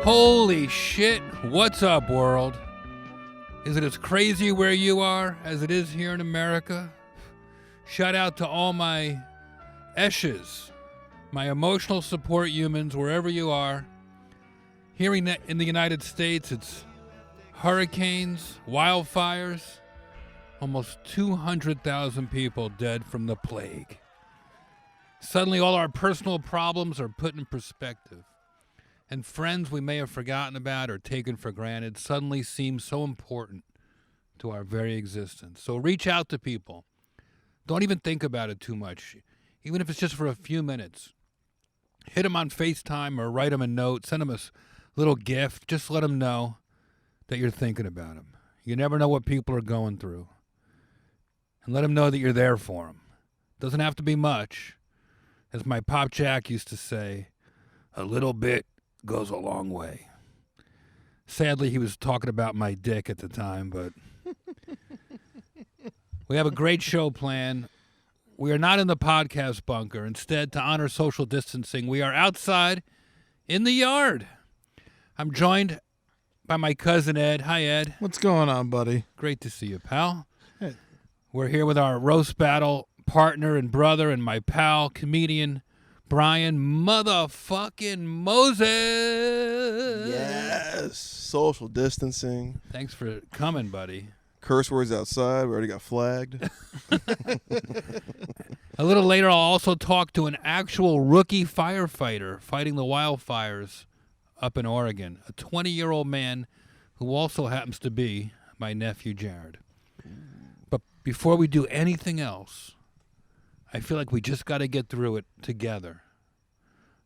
Holy shit, what's up, world? Is it as crazy where you are as it is here in America? Shout out to all my Eshes, my emotional support humans, wherever you are. Here in the United States, it's hurricanes, wildfires, almost 200,000 people dead from the plague. Suddenly, all our personal problems are put in perspective. And friends we may have forgotten about or taken for granted suddenly seem so important to our very existence. So reach out to people. Don't even think about it too much, even if it's just for a few minutes. Hit them on FaceTime or write them a note. Send them a little gift. Just let them know that you're thinking about them. You never know what people are going through. And let them know that you're there for them. Doesn't have to be much. As my Pop Jack used to say, a little bit goes a long way. Sadly, he was talking about my dick at the time, but we have a great show planned. We are not in the podcast bunker. Instead, to honor social distancing, we are outside in the yard. I'm joined by my cousin Ed. Hi, Ed. What's going on, buddy? Great to see you, pal. Hey. We're here with our roast battle partner and brother and my pal, comedian Brian motherfucking Moses. Yes. Social distancing. Thanks for coming, buddy. Curse words outside. We already got flagged. A little later, I'll also talk to an actual rookie firefighter fighting the wildfires up in Oregon. A 20-year-old man who also happens to be my nephew, Jared. But before we do anything else, I feel like we just got to get through it together.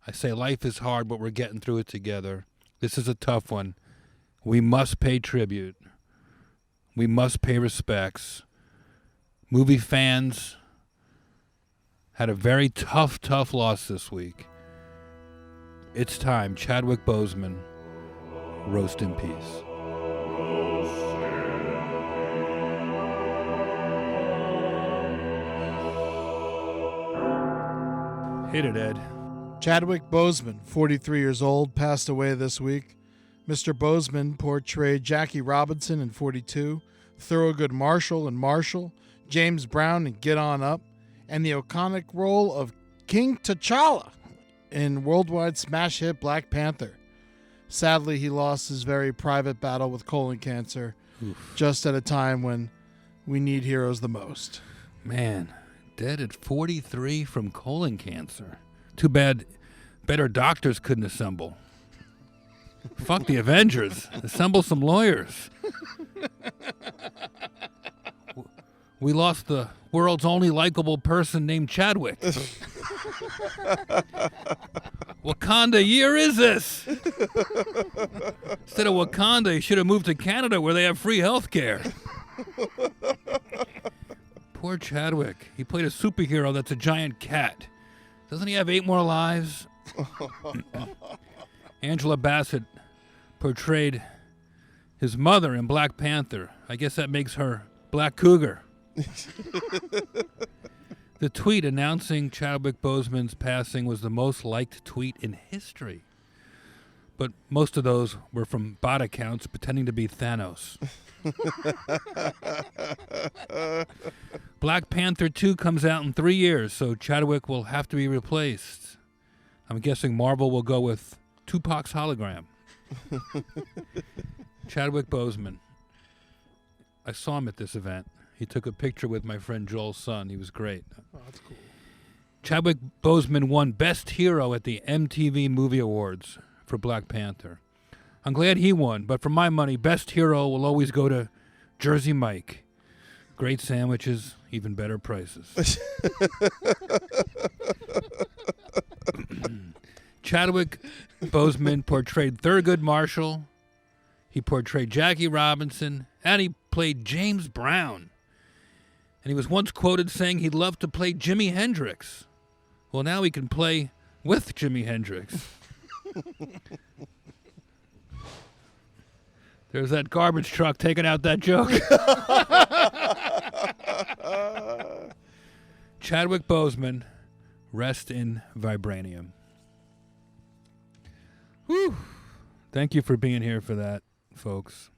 I say life is hard, but we're getting through it together. This is a tough one. We must pay tribute. We must pay respects. Movie fans had a very tough loss this week. It's time. Chadwick Boseman, roast in peace. Hit it, Ed. Chadwick Boseman, 43 years old, passed away this week. Mr. Boseman portrayed Jackie Robinson in 42, Thurgood Marshall in Marshall, James Brown in Get On Up, and the iconic role of King T'Challa in worldwide smash hit Black Panther. Sadly, he lost his very private battle with colon cancer just at a time when we need heroes the most. Man, dead at 43 from colon cancer. Too bad better doctors couldn't assemble. Fuck the Avengers. Assemble some lawyers. We lost the world's only likable person named Chadwick. Wakanda year is this? Instead of Wakanda, you should have moved to Canada where they have free health care. Poor Chadwick. He played a superhero that's a giant cat. Doesn't he have 8 more lives? Angela Bassett portrayed his mother in Black Panther. I guess that makes her Black Cougar. The tweet announcing Chadwick Boseman's passing was the most liked tweet in history. But most of those were from bot accounts pretending to be Thanos. Black Panther 2 comes out in 3 years, so Chadwick will have to be replaced. I'm guessing Marvel will go with Tupac's hologram. Chadwick Boseman. I saw him at this event. He took a picture with my friend Joel's son. He was great. Oh, that's cool. Chadwick Boseman won Best Hero at the MTV Movie Awards for Black Panther. I'm glad he won, but for my money, Best Hero will always go to Jersey Mike. Great sandwiches, even better prices. Chadwick Boseman portrayed Thurgood Marshall. He portrayed Jackie Robinson, and he played James Brown. And he was once quoted saying he'd love to play Jimi Hendrix. Well, now he can play with Jimi Hendrix. There's that garbage truck taking out that joke. Chadwick Boseman, rest in vibranium. Whew. Thank you for being here for that, folks.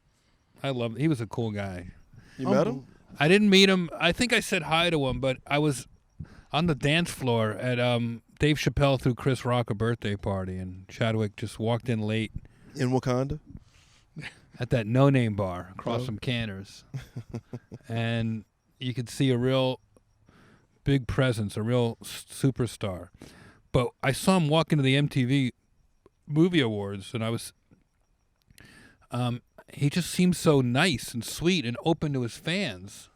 I love it. He was a cool guy. You met him? I didn't meet him. I think I said hi to him, but I was on the dance floor at Dave Chappelle threw Chris Rock a birthday party, and Chadwick just walked in late. In Wakanda? At that no-name bar across from Canners. And you could see a real big presence, a real superstar. But I saw him walk into the MTV Movie Awards, and I was... he just seemed so nice and sweet and open to his fans.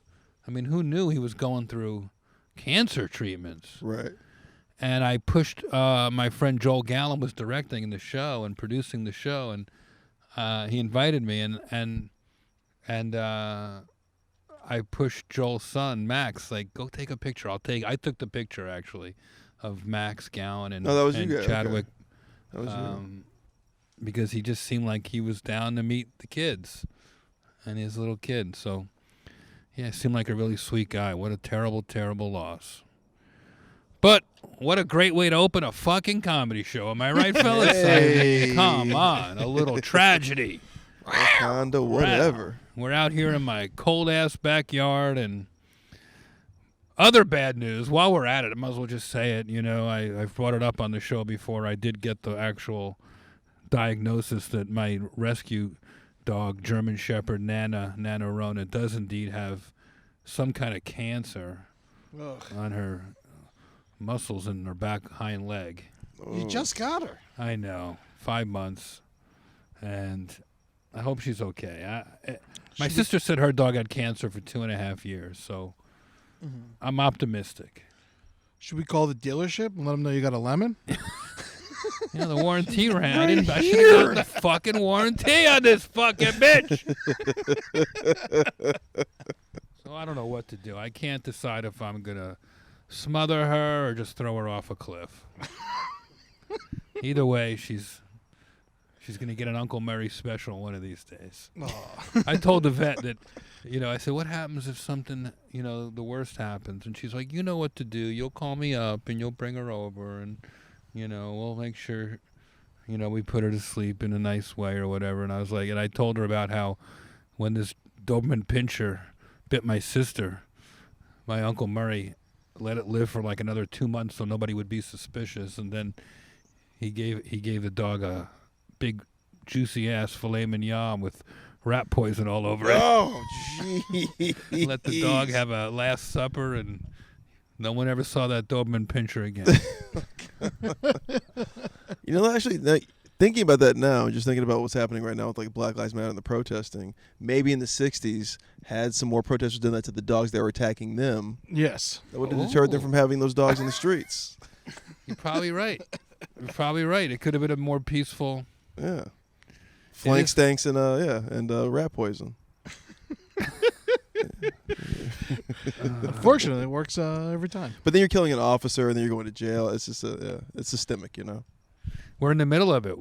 I mean, who knew he was going through cancer treatments? Right. And I pushed my friend Joel Gallen was directing the show and producing the show, and he invited me, and I pushed Joel's son Max, like, go take a picture. I took the picture actually of Max Gowan and, that was and you guys. Chadwick. Okay. That was you. Because he just seemed like he was down to meet the kids and his little kid. So, yeah, he seemed like a really sweet guy. What a terrible, terrible loss. But what a great way to open a fucking comedy show. Am I right, fellas? Hey. Come on. A little tragedy. Wakanda, whatever. We're out here in my cold-ass backyard, and other bad news. While we're at it, I might as well just say it. You know, I've brought it up on the show before. I did get the actual diagnosis that my rescue dog, German Shepherd Nana Rona, does indeed have some kind of cancer on her muscles in her back hind leg. You just got her. I know, 5 months, and I hope she's okay. My sister said her dog had cancer for 2.5 years, so I'm optimistic. Should we call the dealership and let them know you got a lemon? You know, the warranty ran. I should have gotten the fucking warranty on this fucking bitch. So I don't know what to do. I can't decide if I'm going to smother her or just throw her off a cliff. Either way, she's going to get an Uncle Murray special one of these days. I told the vet that, I said, what happens if something, the worst happens? And she's like, you know what to do. You'll call me up and you'll bring her over and, we'll make sure, we put her to sleep in a nice way or whatever. And I was like, and I told her about how when this Doberman Pinscher bit my sister, my Uncle Murray let it live for like another 2 months so nobody would be suspicious. And then he gave the dog a big juicy ass filet mignon with rat poison all over it. Oh, jeez. Let the dog have a last supper, and no one ever saw that Doberman Pinscher again. Actually, thinking about that now, just thinking about what's happening right now with like Black Lives Matter and the protesting, maybe in the 60s, had some more protesters done that to the dogs that were attacking them, Yes. that would have deterred them from having those dogs in the streets. You're probably right. It could have been a more peaceful. Yeah. Flank stanks and rat poison. Unfortunately, it works every time. But then you're killing an officer, and then you're going to jail. It's just it's systemic, We're in the middle of it.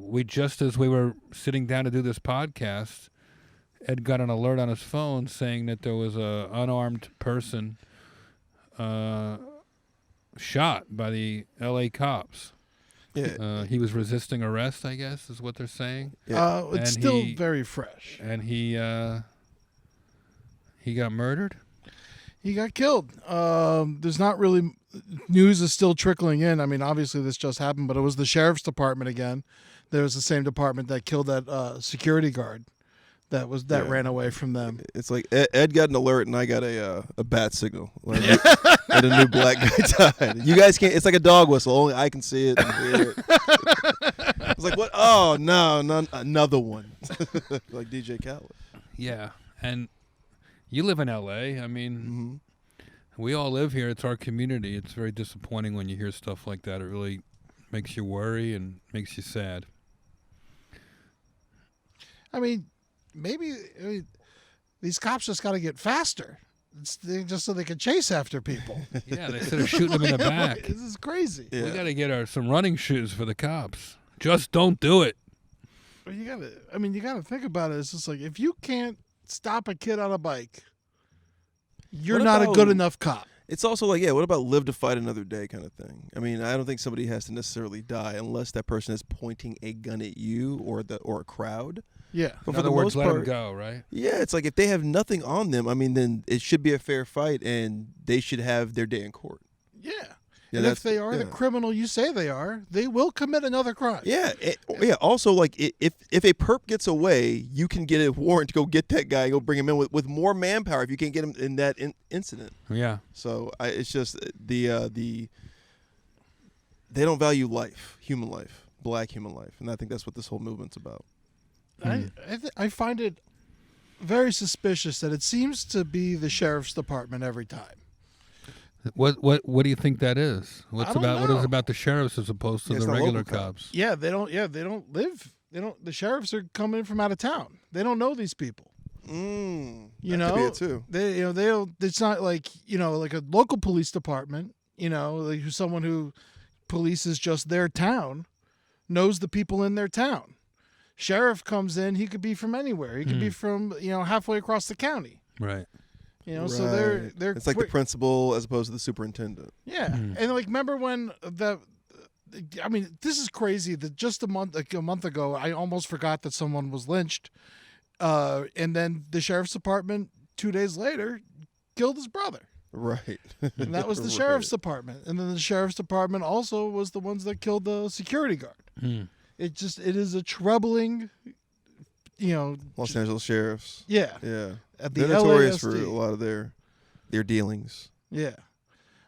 As we were sitting down to do this podcast, Ed got an alert on his phone saying that there was a unarmed person shot by the L.A. cops. Yeah. He was resisting arrest, I guess, is what they're saying. Yeah. It's And still he- very fresh. And he got murdered. He got killed. There's not really news is still trickling in. I mean, obviously this just happened, but it was the sheriff's department again. There was the same department that killed that security guard that ran away from them. It's like Ed got an alert, and I got a bat signal. And a new black guy died. You guys can't. It's like a dog whistle. Only I can see it and hear it. I was like, what? Oh, no, another one. Like DJ Khaled. Yeah, and you live in L.A. I mean, we all live here. It's our community. It's very disappointing when you hear stuff like that. It really makes you worry and makes you sad. I mean, maybe these cops just got to get faster. Just so they can chase after people. Yeah, instead of shooting them in the back. This is crazy. Yeah. We got to get some running shoes for the cops. Just don't do it. But you gotta think about it. It's just like, if you can't stop a kid on a bike, you're What not a about- good enough cop. It's also like, what about live to fight another day kind of thing? I mean, I don't think somebody has to necessarily die unless that person is pointing a gun at you or a crowd. Yeah. But In for other the words, most let them part, go, right? yeah, it's like if they have nothing on them, I mean, then it should be a fair fight and they should have their day in court. Yeah. Yeah, And if that's- they are the yeah. criminal you say they are, they will commit another crime. Yeah, also, like, if a perp gets away, you can get a warrant to go get that guy and go bring him in with more manpower if you can't get him in that incident. Yeah. So it's just they don't value life, human life, black human life, and I think that's what this whole movement's about. I find it very suspicious that it seems to be the sheriff's department every time. What do you think that is? What is know. it about the sheriffs as opposed to Yeah, it's the not regular local cops. cops? Yeah, they don't live. The sheriffs are coming from out of town. They don't know these people. You You that know, could be it too. they don't. It's not like like a local police department. Like someone who polices just their town, knows the people in their town. Sheriff comes in, he could be from anywhere. He could be from halfway across the county. Right. So they're It's like the quick. principal as opposed to the superintendent. Yeah, and like remember when this is crazy that just a month ago I almost forgot that someone was lynched, and then the sheriff's department 2 days later killed his brother, Right. and that was the Right. sheriff's department, and then the sheriff's department also was the ones that killed the security guard. It is a troubling, Los Angeles sheriffs. yeah, Yeah. at the They're notorious for LASD. a lot of their dealings. Yeah.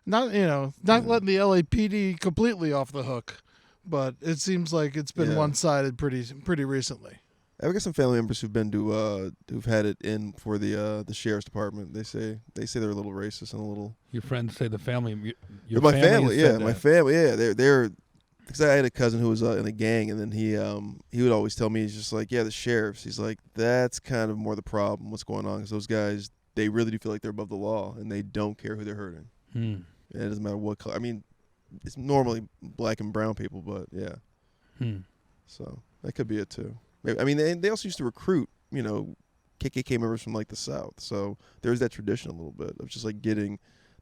Not letting the LAPD completely off the hook, but it seems like it's been Yeah. one-sided pretty recently. I've got some family members who've been to who've had it in for the sheriff's department. They say they're a little racist and a little. Your friends say the family. Your my family family, has yeah, said my that. family, yeah. They're because I had a cousin who was in a gang, and then he would always tell me, he's just like, yeah, the sheriffs. He's like, that's kind of more the problem. What's going on? Because those guys, they really do feel like they're above the law, and they don't care who they're hurting. And it doesn't matter what color. I mean, it's normally black and brown people, but yeah. So that could be it too. I mean, they also used to recruit, KKK members from like the South. So there's that tradition a little bit of just like getting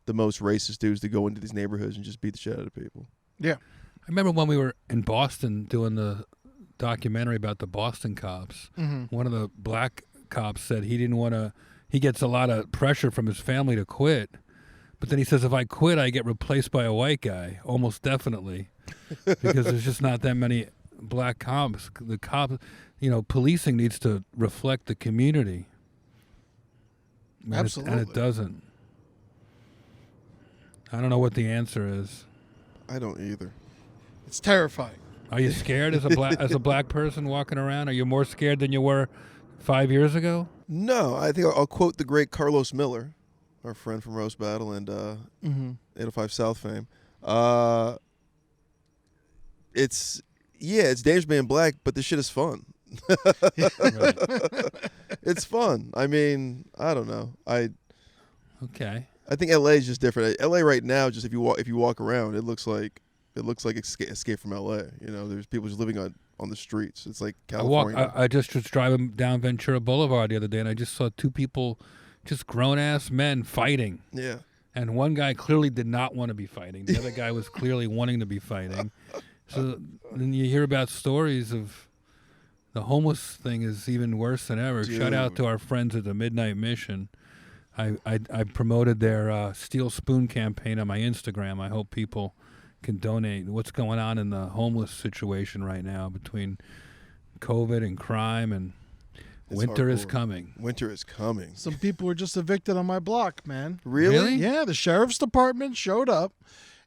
the most racist dudes to go into these neighborhoods and just beat the shit out of people. Yeah. I remember when we were in Boston doing the documentary about the Boston cops. One of the black cops said he didn't want to. He gets a lot of pressure from his family to quit, but then he says if I quit, I get replaced by a white guy, almost definitely, because there's just not that many black cops. The cops, policing needs to reflect the community. Absolutely. And it doesn't. I don't know what the answer is. I don't either. It's terrifying. Are you scared as a black person walking around? Are you more scared than you were 5 years ago? No, I think I'll quote the great Carlos Miller, our friend from Roast Battle and 805 South fame. It's dangerous being black, but this shit is fun. Right. It's fun. I mean, I don't know. Okay. I think LA is just different. LA right now, just if you walk around, it looks like Escape from LA. There's people just living on the streets. It's like California. I just was driving down Ventura Boulevard the other day, and I just saw two people, just grown-ass men fighting. Yeah. And one guy clearly did not want to be fighting. The other guy was clearly wanting to be fighting. So then you hear about stories of the homeless thing is even worse than ever. Dude. Shout out to our friends at the Midnight Mission. I promoted their Steel Spoon campaign on my Instagram. I hope people can donate. What's going on in the homeless situation right now between COVID and crime, and winter is hardcore. coming. Winter is coming. Some people were just evicted on my block, man. Really? Yeah, the sheriff's department showed up,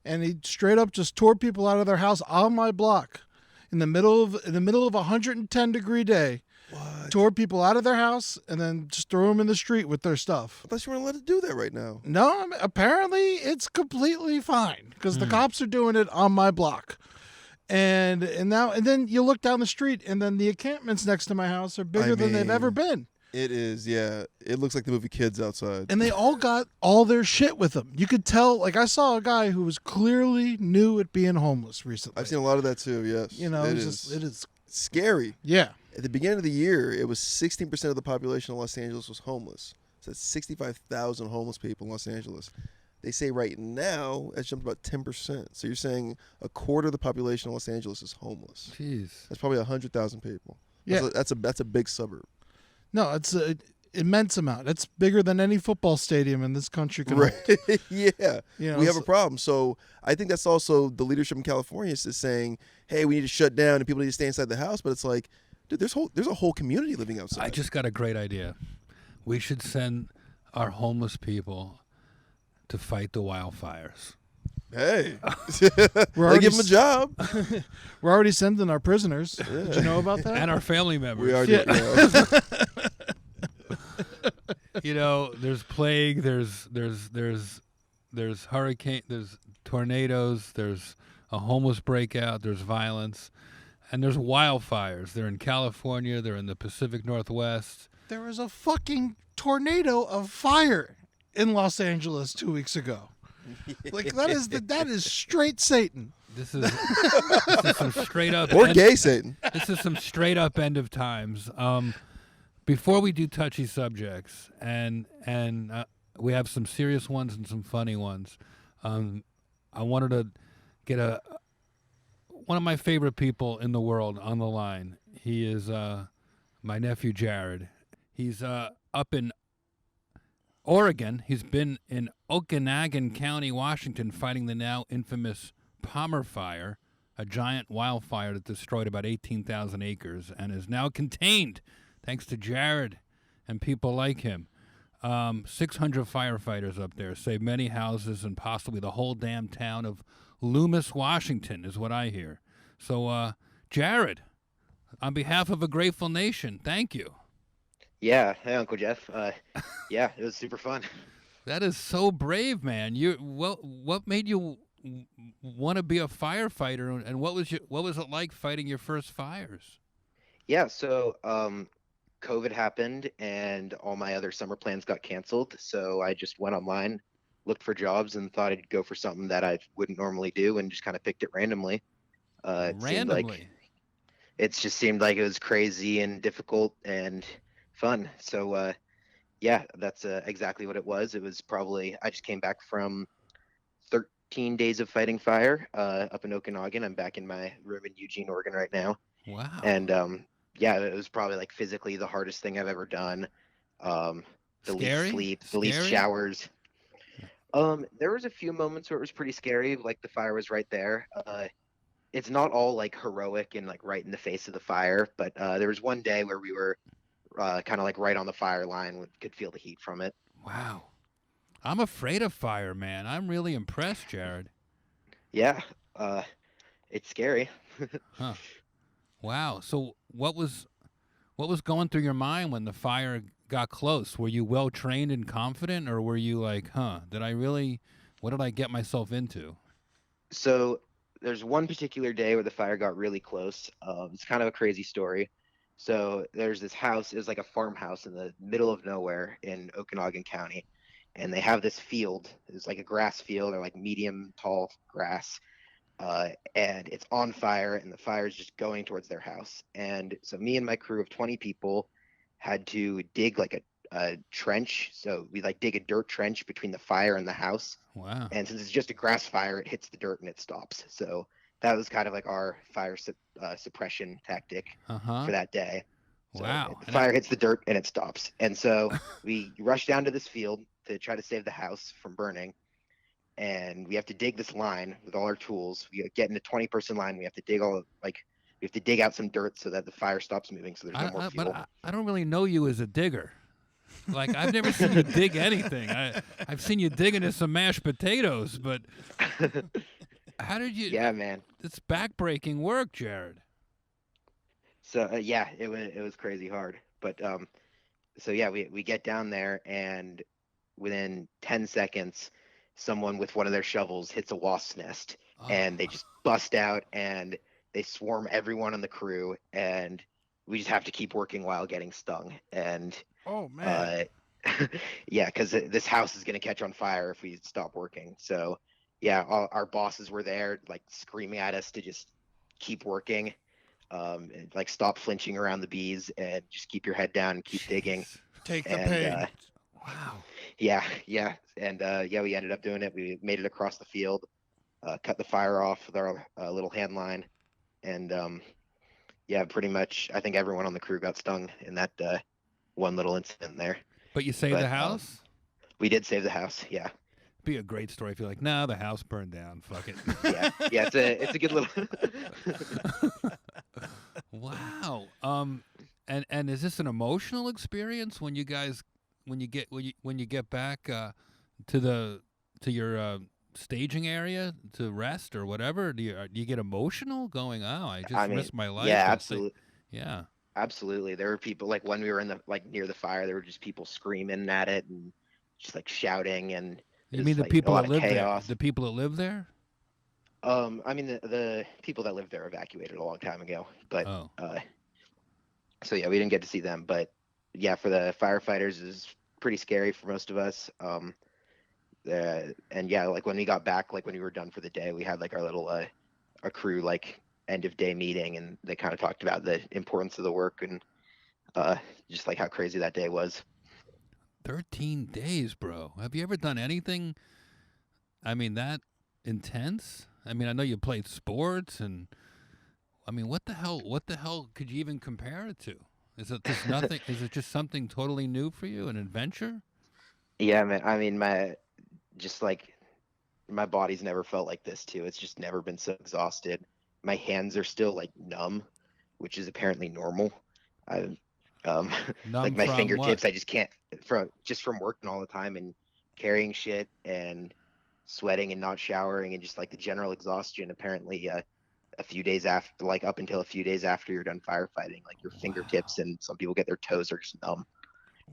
and he straight up just tore people out of their house on my block in the middle of a 110-degree day. What? Tore people out of their house and then just threw them in the street with their stuff. I thought you weren't allowed to do that right now. No, apparently it's completely fine because the cops are doing it on my block. And then you look down the street, and then the encampments next to my house are bigger than they've ever been. It is, yeah. It looks like the movie Kids outside. And they all got all their shit with them. You could tell, like I saw a guy who was clearly new at being homeless recently. I've seen a lot of that too, yes. You know, it is scary. Yeah. At the beginning of the year, it was 16% of the population of Los Angeles was homeless. So that's 65,000 homeless people in Los Angeles. They say right now it's jumped about 10%. So you're saying a quarter of the population of Los Angeles is homeless. Jeez. That's probably 100,000 people. Yeah. That's a big suburb. No, it's an immense amount. It's bigger than any football stadium in this country can hold. Yeah. You know, we have a problem. So I think that's also the leadership in California is saying, hey, we need to shut down and people need to stay inside the house. But it's like, dude, there's a whole community living outside. I just got a great idea. We should send our homeless people to fight the wildfires. Hey, We're give them a job. We're already sending our prisoners. Yeah. Did you know about that? And our family members. We are. Yeah. You know, there's plague, there's hurricane, there's tornadoes, there's a homeless breakout, there's violence, and there's wildfires. They're in California, they're in the Pacific Northwest. There was a fucking tornado of fire in Los Angeles 2 weeks ago. Like that is straight Satan. This is some straight up Or gay Satan. This is some straight up end of times. Before we do touchy subjects, and we have some serious ones and some funny ones, I wanted to get one of my favorite people in the world on the line. He is my nephew Jared. He's up in Oregon. He's been in Okanagan County, Washington, fighting the now infamous Palmer Fire, a giant wildfire that destroyed about 18,000 acres and is now contained thanks to Jared and people like him. 600 firefighters up there saved many houses and possibly the whole damn town of Loomis, Washington, is what I hear. So, Jared, on behalf of a grateful nation, thank you. Yeah, hey Uncle Jeff. Yeah, it was super fun. That is so brave, man. What made you want to be a firefighter, and what was it like fighting your first fires? Yeah, so COVID happened and all my other summer plans got canceled. So I just went online, looked for jobs, and thought I'd go for something that I wouldn't normally do, and just kind of picked it randomly. It just seemed like it was crazy and difficult and fun. So yeah, that's exactly what it was. It was probably, I just came back from 13 days of fighting fire up in Okanagan. I'm back in my room in Eugene, Oregon right now. Wow. And yeah, it was probably like physically the hardest thing I've ever done. The least sleep, the least showers. There was a few moments where it was pretty scary, like the fire was right there. It's not all like heroic and like right in the face of the fire, but there was one day where we were kind of like right on the fire line, could feel the heat from it. Wow. I'm afraid of fire, man. I'm really impressed, Jared. Yeah, it's scary. Huh. Wow. So what was going through your mind when the fire got close? Were you well trained and confident, or were you like, what did I get myself into? So there's one particular day where the fire got really close. It's kind of a crazy story. So there's this house, it was like a farmhouse in the middle of nowhere in Okanagan County. And they have this field, it's like a grass field or like medium tall grass. And it's on fire and the fire is just going towards their house. And so me and my crew of 20 people had to dig like a trench. So we like dig a dirt trench between the fire and the house. Wow. And since it's just a grass fire, it hits the dirt and it stops. So that was kind of like our fire suppression tactic for that day. So wow. the fire hits the dirt and it stops. And so we rush down to this field to try to save the house from burning. And we have to dig this line with all our tools. We get in a 20-person line. We have to dig out some dirt so that the fire stops moving. So there's no more fuel. But I don't really know you as a digger. Like, I've never seen you dig anything. I've seen you dig into some mashed potatoes, but how did you? Yeah, man. It's backbreaking work, Jared. So yeah, it was crazy hard. But so yeah, we get down there, and within 10 seconds, someone with one of their shovels hits a wasp's nest, and they just bust out and they swarm everyone on the crew, and we just have to keep working while getting stung. And Oh man. yeah, because this house is going to catch on fire if we stop working. So yeah, our bosses were there, like screaming at us to just keep working, and, like stop flinching around the bees and just keep your head down and keep digging. Jeez. Take the And pain. Wow. yeah, and yeah, we ended up doing it. We made it across the field, cut the fire off with our little hand line, and yeah, pretty much. I think everyone on the crew got stung in that one little incident there. But you saved But the house? we did save the house. Yeah, Be a great story if you're like, nah, the house burned down. Fuck it. yeah. It's a good little. Wow. And is this an emotional experience when you guys when you get back to your staging area to rest or whatever? Do you get emotional going, oh, I just missed my life? Yeah, That's absolutely. Yeah. Absolutely. There were people, like when we were in the like near the fire, there were just people screaming at it and just like shouting, and it You was mean the like people a lot that of live there? chaos. The people that live there? I mean the people that lived there evacuated a long time ago, but Oh. so yeah, we didn't get to see them. But yeah, for the firefighters, it was pretty scary for most of us. And yeah, like when we got back, like when we were done for the day, we had like our little our crew like end of day meeting, and they kind of talked about the importance of the work and just like how crazy that day was. 13 days, bro. Have you ever done anything, I mean, that intense? I mean, I know you played sports, and I mean, what the hell could you even compare it to? Is it just nothing? Is it just something totally new for you, an adventure? Yeah, man. I mean, just like my body's never felt like this too. It's just never been so exhausted. My hands are still like numb, which is apparently normal. I Numb like my from fingertips, what? I just can't from working all the time and carrying shit and sweating and not showering and just like the general exhaustion. Apparently, a few days after, like up until a few days after you're done firefighting, like your fingertips Wow. and some people get their toes are just numb.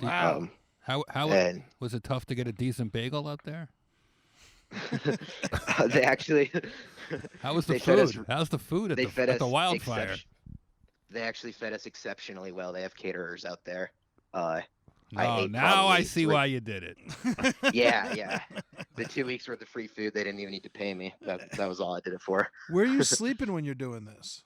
Wow. Um, How and was it tough to get a decent bagel out there? they actually How was the they fed us food? How's the food they fed at the us wildfire? they actually fed us exceptionally well. They have caterers out there. I No, ate now I probably see why you did it. yeah. The 2 weeks worth of free food, they didn't even need to pay me. That was all I did it for. Where are you sleeping when you're doing this?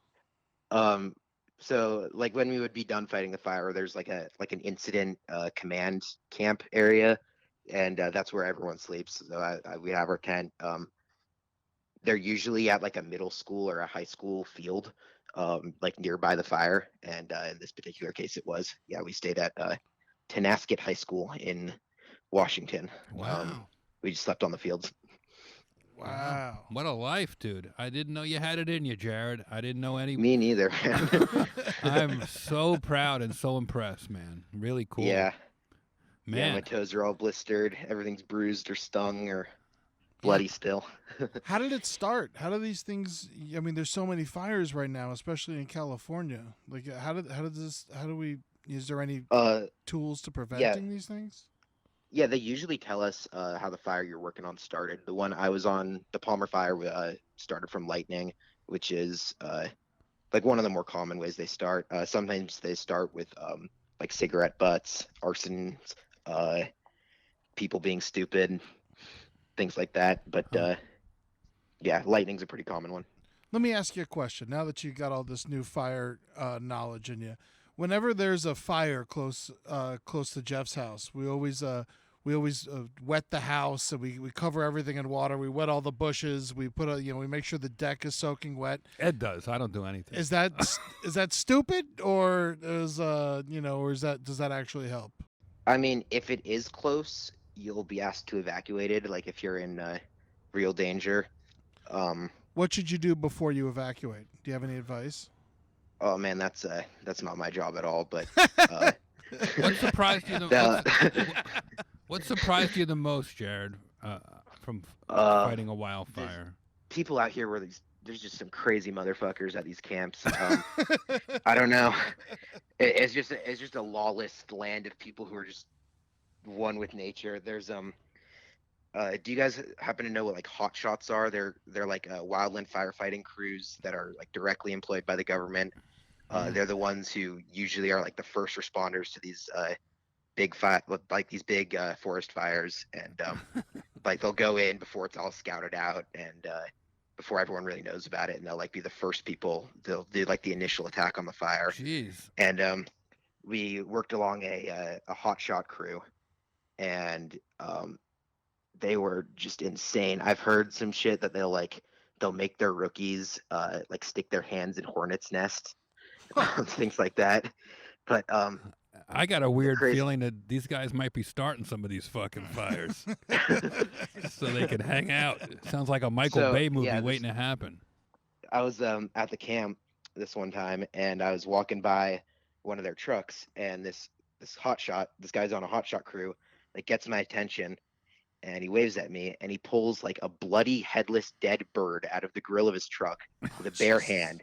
So like when we would be done fighting the fire, there's like an incident command camp area, and that's where everyone sleeps. So we have our tent. They're usually at like a middle school or a high school field, like nearby the fire. And in this particular case, it was. Yeah, we stayed at Tenasket High School in Washington. Wow. We just slept on the fields. Wow. What a life, dude. I didn't know you had it in you, Jared. I didn't know any. Me neither, man. I'm so proud and so impressed, man. Really cool. Yeah. Yeah, my Man. toes are all blistered. Everything's bruised or stung or bloody still. How did it start? How do these things? I mean, there's so many fires right now, especially in California. Like, how do we? Is there any tools to preventing these things? Yeah, they usually tell us how the fire you're working on started. The one I was on, the Palmer fire, started from lightning, which is like one of the more common ways they start. Sometimes they start with like cigarette butts, arson, people being stupid, things like that. But yeah, lightning's a pretty common one. Let me ask you a question. Now that you got all this new fire knowledge in you, whenever there's a fire close to Jeff's house, we always wet the house, and we cover everything in water. We wet all the bushes. We put we make sure the deck is soaking wet. Ed does. I don't do anything. Is that stupid, or does that actually help? I mean, if it is close, you'll be asked to evacuate it. Like if you're in real danger. What should you do before you evacuate? Do you have any advice? Oh man, that's not my job at all. But What surprised you what surprised you the most, Jared, from fighting a wildfire? people out here where there's just some crazy motherfuckers at these camps. I don't know. It's just a lawless land of people who are just one with nature. There's Do you guys happen to know what like hot shots are? They're like wildland firefighting crews that are like directly employed by the government. They're the ones who usually are like the first responders to these like these big forest fires, and like they'll go in before it's all scouted out and before everyone really knows about it, and they'll like be the first people. They'll do like the initial attack on the fire. Jeez. And we worked along a hot shot crew, and they were just insane. I've heard some shit that they'll make their rookies like stick their hands in hornets' nests, things like that. But I got a weird crazy. feeling that these guys might be starting some of these fucking fires so they can hang out. It sounds like a Michael Bay movie waiting to happen. I was at the camp this one time, and I was walking by one of their trucks, and this guy's on a hotshot crew, like gets my attention, and he waves at me, and he pulls like a bloody headless dead bird out of the grill of his truck with a bare hand.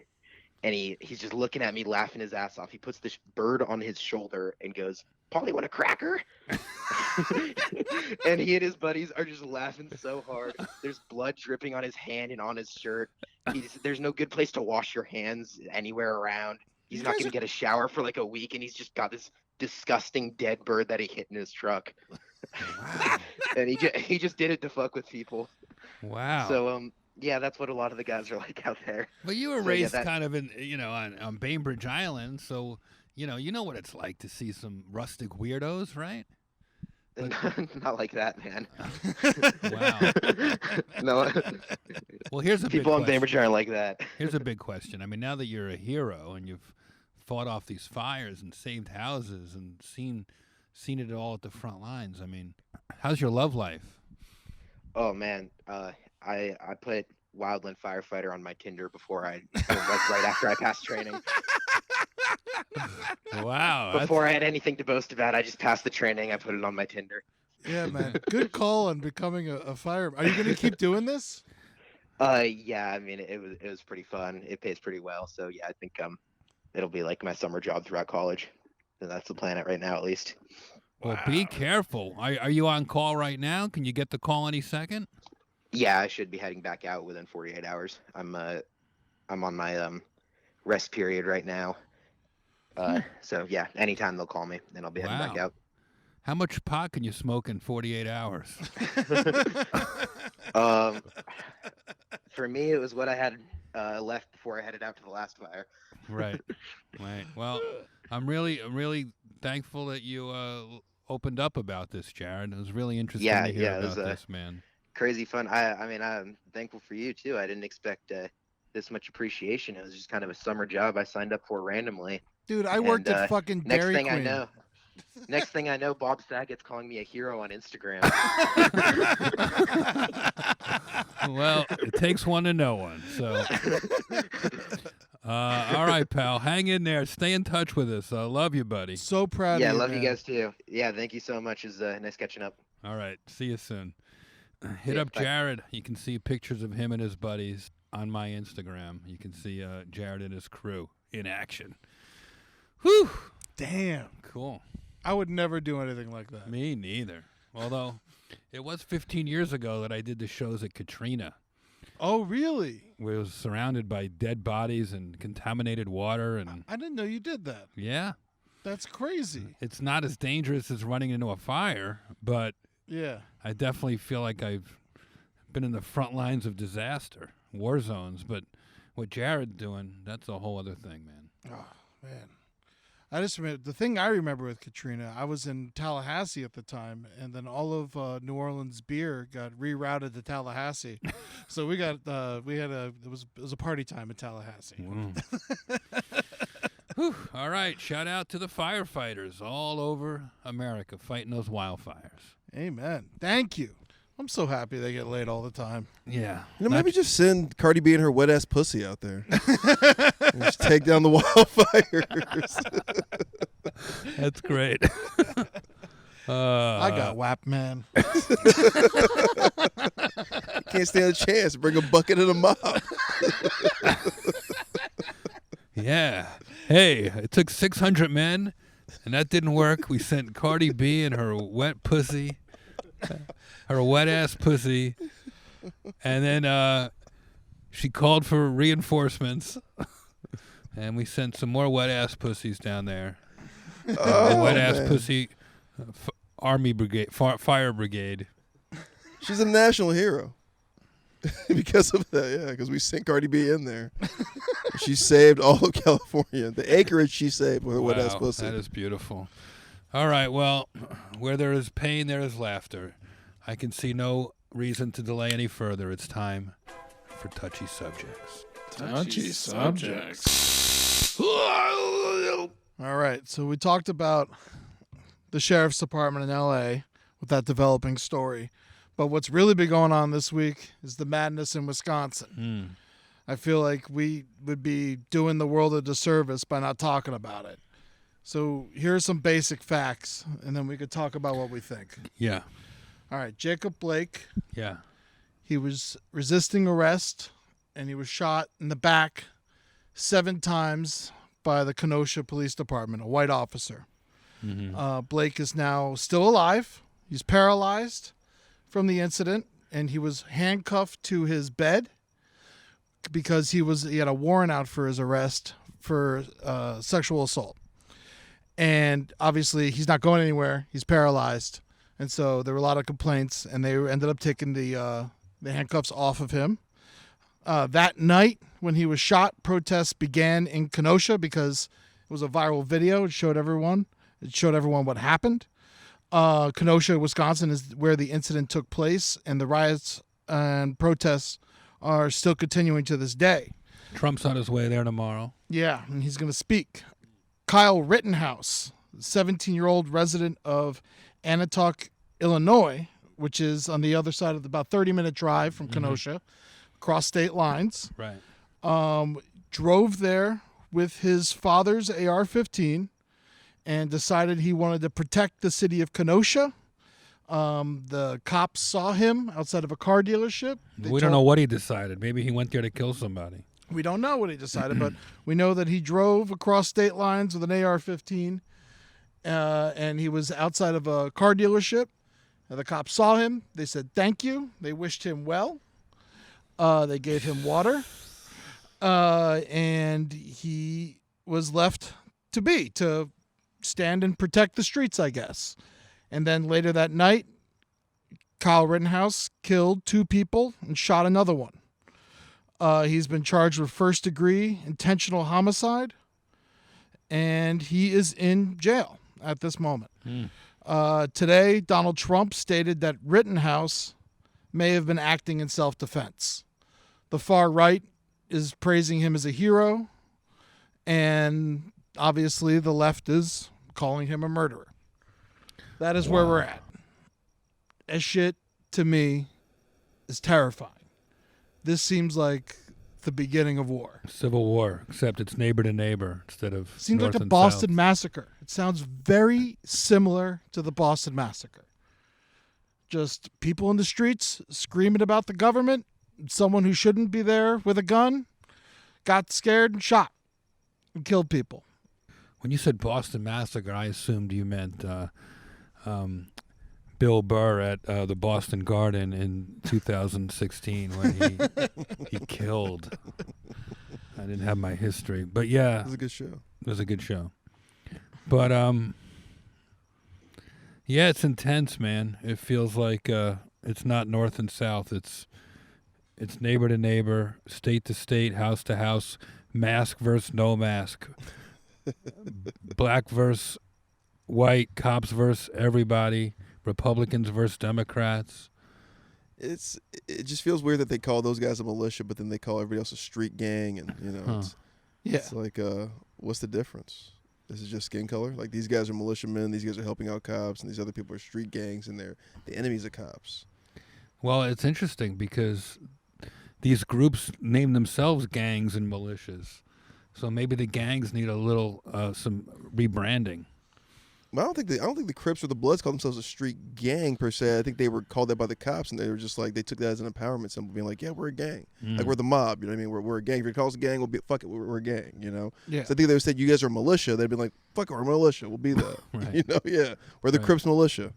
And he's just looking at me, laughing his ass off. He puts this bird on his shoulder and goes, "Paulie, want a cracker?" And he and his buddies are just laughing so hard. There's blood dripping on his hand and on his shirt. There's no good place to wash your hands anywhere around. He's not going to get a shower for like a week, and he's just got this disgusting dead bird that he hit in his truck. Wow. And he just did it to fuck with people. Wow. So yeah, that's what a lot of the guys are like out there. But you were raised kind of in, on Bainbridge Island, so you know what it's like to see some rustic weirdos, right? Not like that, man. Wow. No. Well, here's a people big on Bainbridge aren't like that. Here's a big question. I mean, now that you're a hero and you've fought off these fires and saved houses and seen it all at the front lines, I mean, how's your love life? Oh man, I put Wildland Firefighter on my Tinder before right after I passed training. Wow. Before I had anything to boast about, I just passed the training. I put it on my Tinder. Yeah, man. Good call on becoming a fireman. Are you going to keep doing this? Yeah. I mean, it was pretty fun. It pays pretty well. So yeah, I think it'll be like my summer job throughout college. And that's the plan right now, at least. Well, be careful. Are you on call right now? Can you get the call any second? Yeah, I should be heading back out within 48 hours. I'm on my rest period right now. So yeah, anytime they'll call me, then I'll be heading back out. How much pot can you smoke in 48 hours? For me, it was what I had left before I headed out to the last fire. Right. Well, I'm really thankful that you opened up about this, Jared. It was really interesting to hear about this, man. Crazy fun. I mean, I'm thankful for you too. I didn't expect this much appreciation. It was just kind of a summer job I signed up for randomly. Dude, I worked at fucking Dairy Queen. Next thing I know, Bob Saget's calling me a hero on Instagram. Well, it takes one to know one. So, all right, pal, hang in there. Stay in touch with us. I love you, buddy. So proud of you. Yeah, love you guys too. Yeah, thank you so much. It's nice catching up. All right, see you soon. Hit up Jared. You can see pictures of him and his buddies on my Instagram. You can see Jared and his crew in action. Whew. Damn. Cool. I would never do anything like that. Me neither. Although, it was 15 years ago that I did the shows at Katrina. Oh, really? Where it was surrounded by dead bodies and contaminated water. And I didn't know you did that. Yeah. That's crazy. It's not as dangerous as running into a fire, but yeah, I definitely feel like I've been in the front lines of disaster, war zones. But what Jared's doing, that's a whole other thing, man. Oh, man. I just remember the thing I remember with Katrina. I was in Tallahassee at the time, and then all of New Orleans beer got rerouted to Tallahassee. So it was a party time in Tallahassee. Whew. All right, shout out to the firefighters all over America fighting those wildfires. Amen. Thank you. I'm so happy they get laid all the time. Yeah. Maybe just send Cardi B and her wet ass pussy out there. And just take down the wildfires. That's great. I got WAP, man. Can't stand a chance. Bring a bucket and a mop. Yeah. Hey, it took 600 men, and that didn't work. We sent Cardi B and her wet pussy her wet ass pussy, and then she called for reinforcements, and we sent some more wet ass pussies down there. The wet ass pussy army brigade, fire brigade. She's a national hero because of that. Yeah, because we sent Cardi B in there. She saved all of California. The acreage she saved with her wet ass pussy. That is beautiful. All right, well, where there is pain, there is laughter. I can see no reason to delay any further. It's time for touchy subjects. Touchy subjects. All right, so we talked about the sheriff's department in L.A. with that developing story. But what's really been going on this week is the madness in Wisconsin. I feel like we would be doing the world a disservice by not talking about it. So here are some basic facts, and then we could talk about what we think. Yeah. All right, Jacob Blake. Yeah. He was resisting arrest, and he was shot in the back 7 times by the Kenosha Police Department, a white officer. Blake is now still alive. He's paralyzed from the incident, and he was handcuffed to his bed because he had a warrant out for his arrest for sexual assault. And obviously, he's not going anywhere. He's paralyzed. And so there were a lot of complaints, and they ended up taking the handcuffs off of him. That night, when he was shot, protests began in Kenosha because it was a viral video. It showed everyone what happened. Kenosha, Wisconsin is where the incident took place, and the riots and protests are still continuing to this day. Trump's on his way there tomorrow. Yeah, and he's going to speak. Kyle Rittenhouse, 17-year-old resident of Annatoch, Illinois, which is on the other side of about 30-minute drive from Kenosha, across state lines. Right. Drove there with his father's AR-15 and decided he wanted to protect the city of Kenosha. The cops saw him outside of a car dealership. We don't know what he decided. Maybe he went there to kill somebody. We don't know what he decided, but we know that he drove across state lines with an AR-15, and he was outside of a car dealership. The cops saw him. They said thank you. They wished him well. They gave him water, and he was left to stand and protect the streets, I guess. And then later that night, Kyle Rittenhouse killed 2 people and shot another one. He's been charged with first-degree intentional homicide, and he is in jail at this moment. Today, Donald Trump stated that Rittenhouse may have been acting in self-defense. The far right is praising him as a hero, and obviously the left is calling him a murderer. That is where we're at. That shit, to me, is terrifying. This seems like the beginning of war. Civil war, except it's neighbor to neighbor instead of Seems north like a and Boston south. Massacre. It sounds very similar to the Boston Massacre. Just people in the streets screaming about the government. Someone who shouldn't be there with a gun got scared and shot and killed people. When you said Boston Massacre, I assumed you meant Bill Burr at the Boston Garden in 2016 when he killed. I didn't have my history, but yeah, It was a good show. it was a good show. But yeah, it's intense, man. It feels like it's not north and south. It's neighbor to neighbor, state to state, house to house, mask versus no mask, black versus white, cops versus everybody, Republicans versus Democrats. It just feels weird that they call those guys a militia, but then they call everybody else a street gang, and it's like what's the difference? This is just skin color. Like, these guys are militiamen, these guys are helping out cops, and these other people are street gangs, and they're the enemies of cops. Well, it's interesting because these groups name themselves gangs and militias, so maybe the gangs need a little some rebranding. Well, I don't think the Crips or the Bloods call themselves a street gang per se. I think they were called that by the cops, and they were just like, they took that as an empowerment symbol, being like, yeah, we're a gang, like we're the mob. You know what I mean? We're a gang. If you call us a gang, fuck it, we're a gang. You know? Yeah. So I think they would say you guys are a militia. They'd be like, fuck it, we're a militia. We'll be that. Right. You know? Yeah. We're the Right. Crips militia.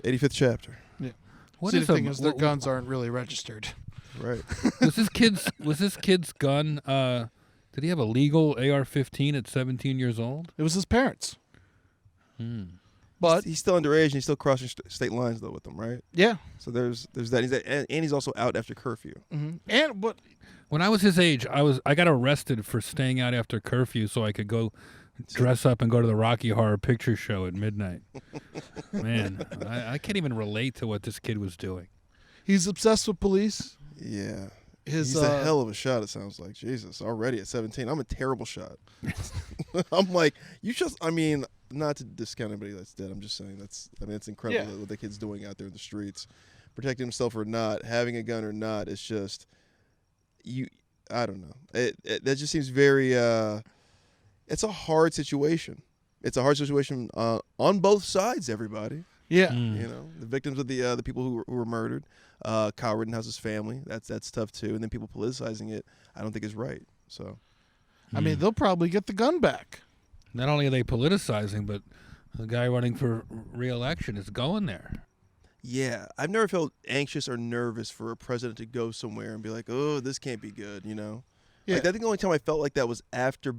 85th chapter. Yeah. What See, is the thing a- is, their wh- guns aren't really registered. Right. Was this kid's gun? Did he have a legal AR-15 at 17 years old? It was his parents. Hmm. But He's still underage and he's still crossing state lines though with them, right? yeah, So there's that. And he's also out after curfew. and what? When I was his age, I got arrested for staying out after curfew so I could go dress up and go to the Rocky Horror Picture Show at midnight. Man, I can't even relate to what this kid was doing. He's obsessed with police. Yeah. His He's a hell of a shot, it sounds like. Jesus, already at 17. I'm a terrible shot. I'm like, not to discount anybody that's dead. I'm just saying it's incredible what the kid's doing out there in the streets. Protecting himself or not, having a gun or not, it's just, I don't know. That just seems very, it's a hard situation. It's a hard situation on both sides, everybody. Yeah. You know, the victims of the people who were murdered. Kyle Rittenhouse's family. That's tough too. And then people politicizing it, I don't think is right. So, I mean, they'll probably get the gun back. Not only are they politicizing, but the guy running for re-election is going there. yeah, I've never felt anxious or nervous for a president to go somewhere and be like, oh, this can't be good. You know, Yeah. Like, I think the only time I felt like that was after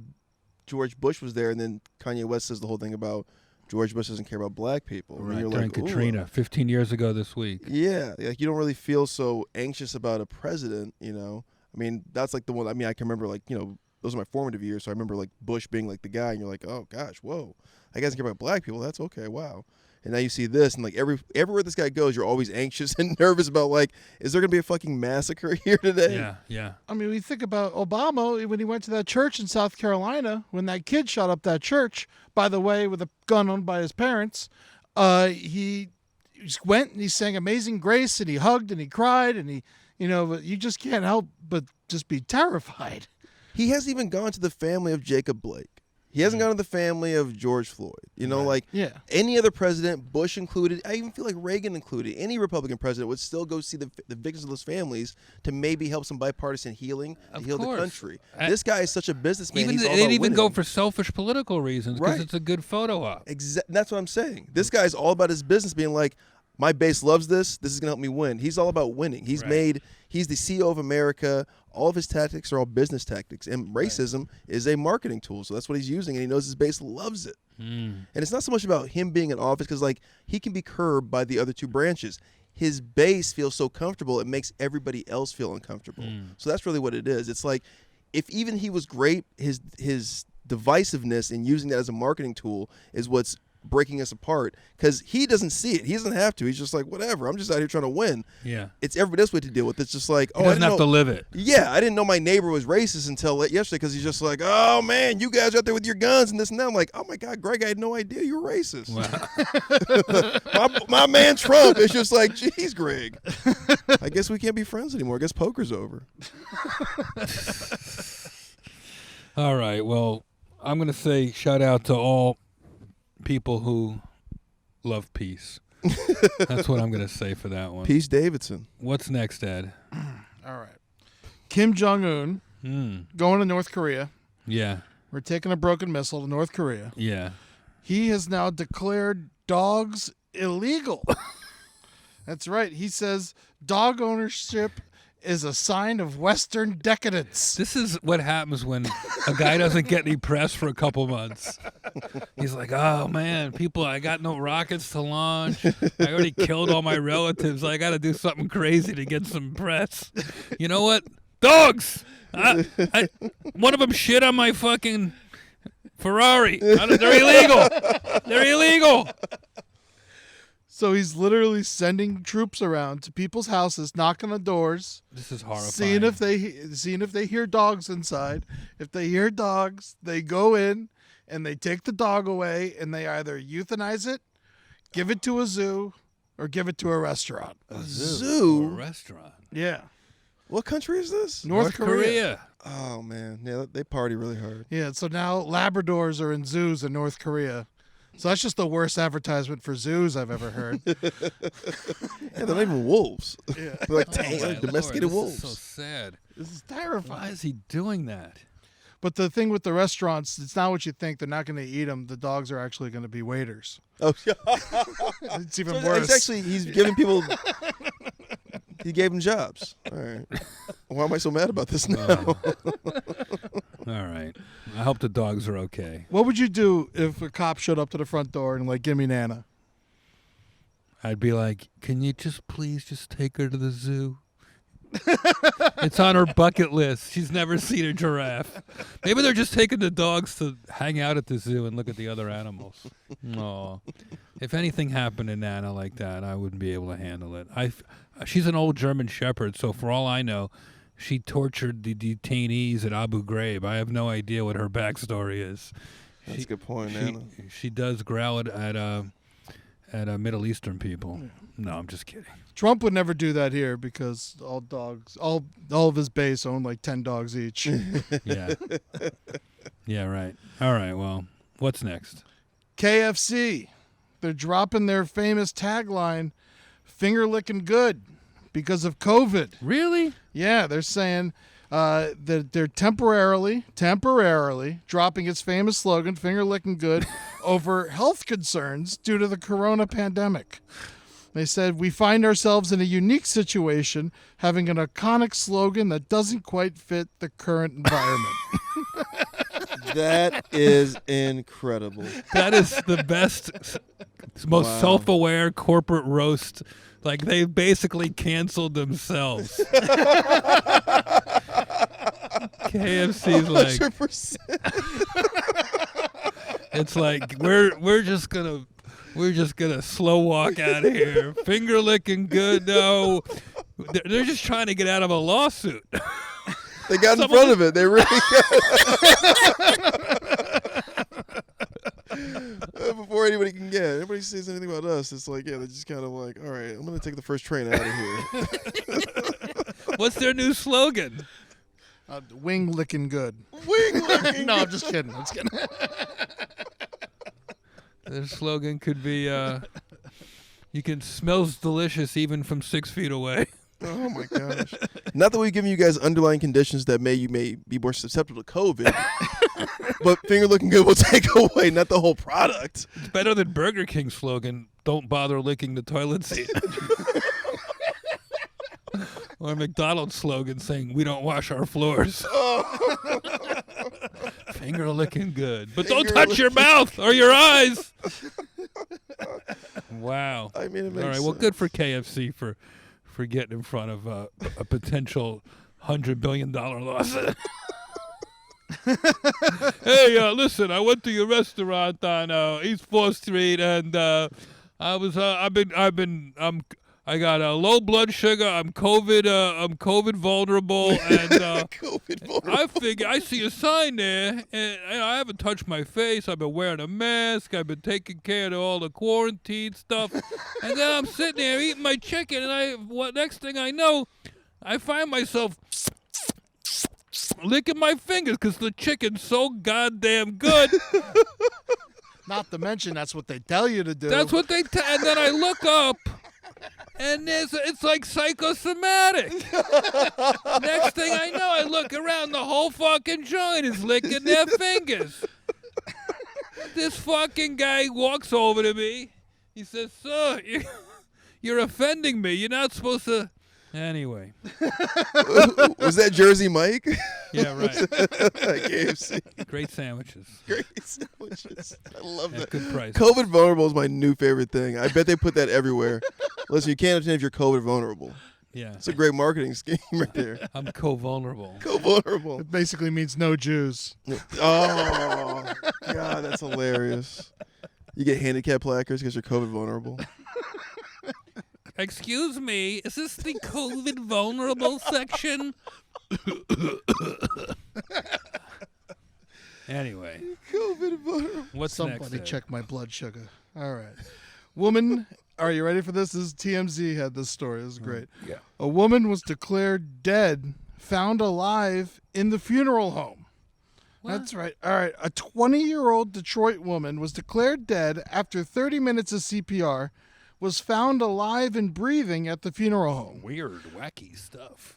George Bush was there, and then Kanye West says the whole thing about George Bush doesn't care about black people. And Right, you're during like, ooh. Katrina, 15 years ago this week. Yeah, like you don't really feel so anxious about a president, you know. I mean, that's like the one. I mean, I can remember like, you know, those are my formative years. So I remember like Bush being like the guy, and you're like, oh gosh, whoa, I doesn't care about black people. That's okay, wow. And now you see this, and like everywhere this guy goes, you're always anxious and nervous about like, is there gonna be a fucking massacre here today? Yeah, yeah. I mean, we think about Obama when he went to that church in South Carolina, when that kid shot up that church, by the way, with a gun owned by his parents. He just went and he sang Amazing Grace, and he hugged and he cried, and he, you know, you just can't help but just be terrified. He hasn't even gone to the family of Jacob Blake. He hasn't gone to the family of George Floyd. You know, like Yeah. any other president, Bush included, I even feel like Reagan included, any Republican president would still go see the victims of those families to maybe help some bipartisan healing to Of heal the course. country. This guy is such a businessman. Even He's all they'd about even go winning. for selfish political reasons because Right. it's a good photo op. That's what I'm saying. This guy's all about his business being like, my base loves this. This is going to help me win. He's all about winning. He's he's the CEO of America. All of his tactics are all business tactics. And racism is a marketing tool. So that's what he's using. And he knows his base loves it. And it's not so much about him being in office because, like, he can be curbed by the other two branches. His base feels so comfortable, it makes everybody else feel uncomfortable. So that's really what it is. It's like, if even he was great, his divisiveness and using that as a marketing tool is what's breaking us apart because he doesn't see it. He doesn't have to. He's just like, whatever. I'm just out here trying to win. Yeah. It's everybody else way to deal with. It's just like, He I doesn't didn't have to know. live it. Yeah, I didn't know my neighbor was racist until yesterday because he's just like, oh man, you guys are out there with your guns and this and that. I'm like, oh my God, Greg, I had no idea you were racist. my man Trump is just like, geez, Greg, I guess we can't be friends anymore. I guess poker's over. All right. Well, I'm going to say shout out to all people who love peace. That's what I'm going to say for that one. Peace Davidson. What's next, Ed? All right. Kim Jong-un going to North Korea. Yeah. We're taking a broken missile to North Korea. Yeah. He has now declared dogs illegal. That's right. He says dog ownership is a sign of Western decadence. This is what happens when a guy doesn't get any press for a couple months. He's like, oh, man, people, I got no rockets to launch. I already killed all my relatives. I got to do something crazy to get some press. You know what? Dogs! One of them shit on my fucking Ferrari. They're illegal. They're illegal. So he's literally sending troops around to people's houses, knocking on doors, This is horrifying. seeing if they hear dogs inside. If they hear dogs, they go in and they take the dog away and they either euthanize it, give it to a zoo, or give it to a restaurant. Or a Zoo? restaurant. Yeah. What country is this? North Korea. Oh man, yeah, they party really hard. Yeah, so now Labradors are in zoos in North Korea. So that's just the worst advertisement for zoos I've ever heard. Yeah, they're not even wolves. Yeah. They're like Oh, my domesticated Lord, wolves. This is so sad. This is Why terrifying. is he doing that? But the thing with the restaurants, it's not what you think. They're not going to eat them. The dogs are actually going to be waiters. Oh, It's even so worse. it's actually he's giving people. He gave them jobs. All right. Why am I so mad about this now? All right. I hope the dogs are okay. What would you do if a cop showed up to the front door and like, give me Nana? I'd be like, can you please take her to the zoo? It's on her bucket list. She's never seen a giraffe. Maybe they're just taking the dogs to hang out at the zoo and look at the other animals. Aw. If anything happened to Nana like that, I wouldn't be able to handle it. She's an old German Shepherd, so for all I know, she tortured the detainees at Abu Ghraib. I have no idea what her backstory is. That's a good point, Nana. She does growl at Middle Eastern people. No, I'm just kidding. Trump would never do that here because all of his base own like 10 dogs each. Yeah. Yeah, right. All right, well, what's next? KFC. They're dropping their famous tagline, finger licking good, because of COVID. Really? Yeah, they're saying that they're temporarily dropping its famous slogan, finger licking good, over health concerns due to the corona pandemic. They said, we find ourselves in a unique situation, having an iconic slogan that doesn't quite fit the current environment. That is incredible. That is the best, most self-aware corporate roast. Like, they basically canceled themselves. KFC's like, 100%. it's like we're just gonna slow walk out of here. Finger licking good. No, they're just trying to get out of a lawsuit. They got in front of it. They really before anybody can get. Anybody says anything about us, it's like, yeah, they're just kind of like, all right, I'm going to take the first train out of here. What's their new slogan? Wing licking good. Wing licking. No, I'm just kidding. Their slogan could be, you can smells delicious even from 6 feet away. Oh my gosh! Not that we've given you guys underlying conditions that you may be more susceptible to COVID, but finger looking good will take away not the whole product. It's better than Burger King's slogan, don't bother licking the toilet seat. Or McDonald's slogan saying, we don't wash our floors. Finger licking good. But don't touch your mouth or your eyes. Wow. I mean, it makes all right, well, good for KFC for getting in front of a potential $100 billion lawsuit. Hey, listen, I went to your restaurant on East 4th Street, and I got a low blood sugar. I'm COVID vulnerable, and COVID vulnerable. I figure I see a sign there, and I haven't touched my face. I've been wearing a mask. I've been taking care of all the quarantine stuff, and then I'm sitting there eating my chicken, and next thing I know, I find myself licking my fingers because the chicken's so goddamn good. Not to mention, that's what they tell you to do. That's what and then I look up. And it's like psychosomatic. Next thing I know, I look around, the whole fucking joint is licking their fingers. This fucking guy walks over to me. He says, sir, you're offending me. You're not supposed to... Anyway. Was that Jersey Mike? Yeah, right. KFC. Great sandwiches. Great sandwiches. I love that. Good price. COVID vulnerable is my new favorite thing. I bet they put that everywhere. Listen, you can't understand if you're COVID vulnerable. Yeah. It's a great marketing scheme right there. I'm co-vulnerable. Co-vulnerable. It basically means no Jews. Oh, God, that's hilarious. You get handicap placards because you're COVID vulnerable. Excuse me, is this the COVID vulnerable section? Anyway. COVID vulnerable. What's Somebody next? check my blood sugar. All right. Woman, are you ready for this? This is TMZ had this story. This is great. Yeah. A woman was declared dead, found alive in the funeral home. What? That's right. All right. A 20-year-old Detroit woman was declared dead after 30 minutes of CPR was found alive and breathing at the funeral home. Weird, wacky stuff.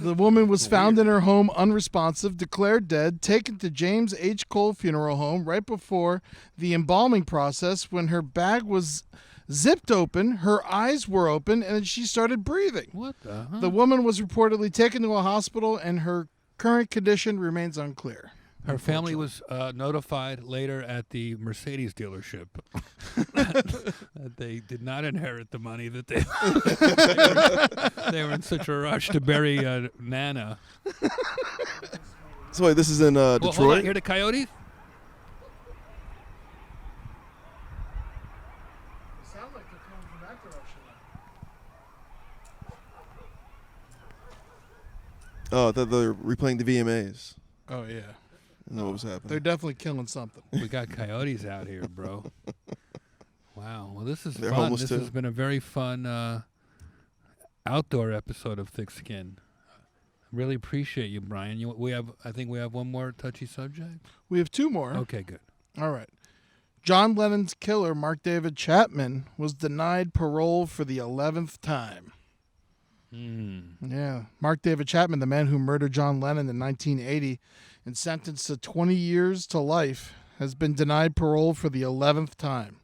The woman was found in her home unresponsive, declared dead, taken to James H. Cole Funeral Home right before the embalming process when her bag was zipped open, her eyes were open, and she started breathing. What the hell? The woman was reportedly taken to a hospital, and her current condition remains unclear. Her family was notified later at the Mercedes dealership that they did not inherit the money that they were in such a rush to bury Nana. So wait, this is in Detroit? Hold on, hear the coyotes? Sound like they're coming from that direction. Oh, I thought they were replaying the VMAs. Oh, yeah. I know what was happening. They're definitely killing something. We got coyotes out here, bro. Wow. Well, this is They're fun. homeless This too. has been a very fun outdoor episode of Thick Skin. Really appreciate you, Brian. I think we have one more touchy subject. We have two more. Okay, good. All right. John Lennon's killer, Mark David Chapman, was denied parole for the 11th time. Yeah. Mark David Chapman, the man who murdered John Lennon in 1980 and sentenced to 20 years to life, has been denied parole for the 11th time.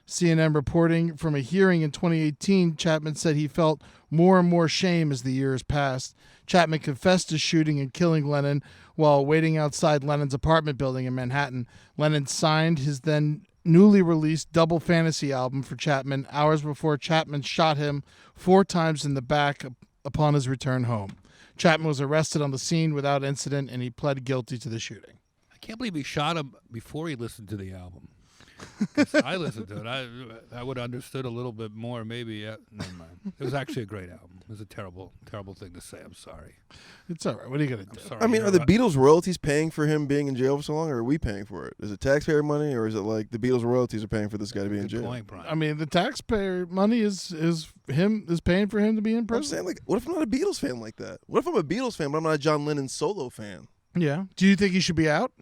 CNN reporting from a hearing in 2018, Chapman said he felt more and more shame as the years passed. Chapman confessed to shooting and killing Lennon while waiting outside Lennon's apartment building in Manhattan. Lennon signed his then newly released double fantasy album for Chapman hours before Chapman shot him 4 times in the back upon his return home. Chapman was arrested on the scene without incident, and he pled guilty to the shooting. I can't believe he shot him before he listened to the album. 'Cause I listened to it. I would have understood a little bit more, maybe. Never mind. It was actually a great album. It was a terrible, terrible thing to say. I'm sorry. It's all right. What are you going to do? I'm sorry. I mean, are the Beatles royalties paying for him being in jail for so long, or are we paying for it? Is it taxpayer money, or is it like the Beatles royalties are paying for this guy to be in Good jail? point, Brian. I mean, the taxpayer money is paying for him to be in I'm prison. saying, like, what if I'm not a Beatles fan like that? What if I'm a Beatles fan, but I'm not a John Lennon solo fan? Yeah. Do you think he should be out?